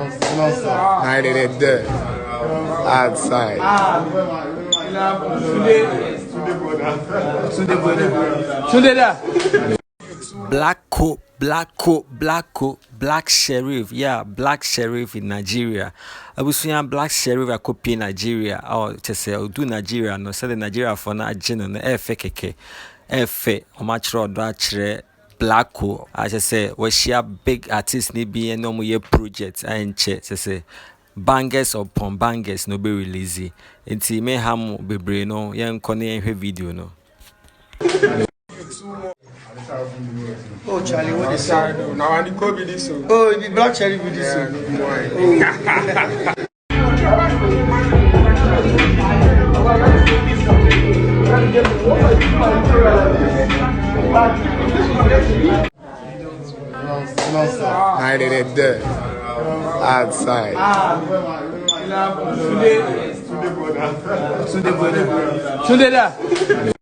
I did it there. Outside. Black coat, black Sherif. Yeah, black Sherif in Nigeria. I was saying black Sherif I copy in Nigeria. Oh, to say do Nigeria. No, say the Nigeria for na agenda. No, Keke. O matchro do achre black coat. I just say we share big artists ni be no more projects. I enche. Say bangers upon bangers no be release. Inti me ham bebre no. Yen kone video no. Oh, Charlie, what is that? Now I need to be this. Oh, the black Sherif with this. I did it there. Outside. Sunday brother.